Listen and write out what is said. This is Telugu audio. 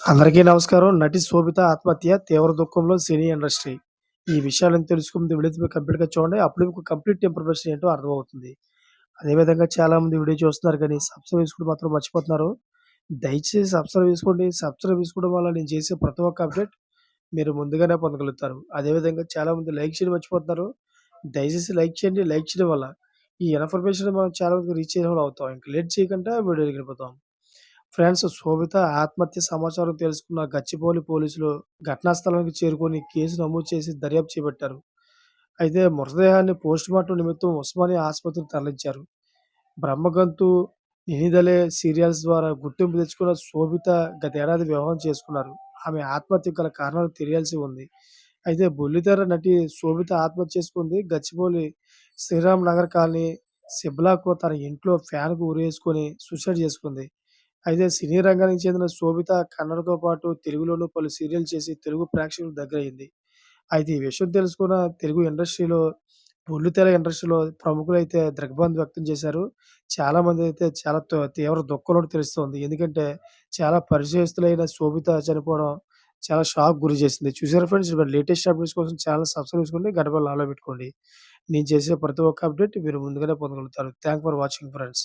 అందరికీ నమస్కారం. నటి శోభిత ఆత్మహత్య తీవ్ర దుఃఖంలో సినీ ఇండస్ట్రీ. ఈ విషయాలను తెలుసుకుంటే వీడియో మీరు కంప్లీట్‌గా చూడండి. అప్పుడు మీకు కంప్లీట్ ఇన్ఫర్మేషన్ ఏంటో అర్థమవుతుంది. అదేవిధంగా చాలామంది వీడియో చూస్తున్నారు కానీ సబ్స్క్రైబ్ చేసుకోవడం మాత్రం మర్చిపోతున్నారు. దయచేసి సబ్స్క్రైబ్ చేసుకోండి. సబ్స్క్రైబ్ చేసుకోవడం వల్ల నేను చేసే ప్రతి ఒక్క అప్డేట్ మీరు ముందుగానే పొందగలుగుతారు. అదేవిధంగా చాలామంది లైక్ చేయడం మర్చిపోతున్నారు. దయచేసి లైక్ చేయండి. లైక్ చేయడం వల్ల ఈ ఇన్ఫర్మేషన్ మనం చాలా మందికి రీచ్ అయ్యేవాళ్ళం అవుతాం. ఇంక లేట్ చేయకుండా వీడియోలోకి వెళ్ళిపోతాం. ఫ్రెండ్స్, శోభిత ఆత్మహత్య సమాచారం తెలుసుకున్న గచ్చిబౌలి పోలీసులు ఘటనా స్థలానికి చేరుకొని కేసు నమోదు చేసి దర్యాప్తు చేపట్టారు. అయితే మృతదేహాన్ని పోస్టుమార్టం నిమిత్తం ఉస్మానియా ఆసుపత్రికి తరలించారు. బ్రహ్మగంతు, నినిదలే సీరియల్స్ ద్వారా గుర్తింపు తెచ్చుకున్న శోభిత గత ఏడాది వివాహం చేసుకున్నారు. ఆమె ఆత్మహత్యకు గల కారణాలు తెలియాల్సి ఉంది. అయితే బుల్లితెర నటి శోభిత ఆత్మహత్య చేసుకుంది. గచ్చిబౌలి శ్రీరామ్ నగర్ కాలనీ సిబ్లాకు తన ఇంట్లో ఫ్యాన్‌కు ఉరేసుకొని సూసైడ్ చేసుకుంది. అయితే సినీ రంగానికి చెందిన శోభిత కన్నడతో పాటు తెలుగులోనూ పలు సీరియల్ చేసి తెలుగు ప్రేక్షకులకు దగ్గరయింది. అయితే ఈ విషయం తెలుసుకున్న తెలుగు ఇండస్ట్రీలో బుల్లితెర ఇండస్ట్రీలో ప్రముఖులైతే దిగ్భ్రాంతి వ్యక్తం చేశారు. చాలామందైతే చాలా తీవ్ర దుఃఖంలో తెలుస్తోంది. ఎందుకంటే చాలా పరిచయస్తులైన శోభిత చనిపోవడం చాలా షాక్ గురి చేసింది. చూసారా ఫ్రెండ్స్, మరి లేటెస్ట్ అప్డేట్స్ కోసం ఛానెల్ సబ్స్క్రైబ్ చేసుకోండి. గంట బెల్ ఆన్‌లో పెట్టుకోండి. నేను చేసే ప్రతి ఒక్క అప్డేట్ మీరు ముందుగానే పొందగలుగుతారు. Thank for watching friends.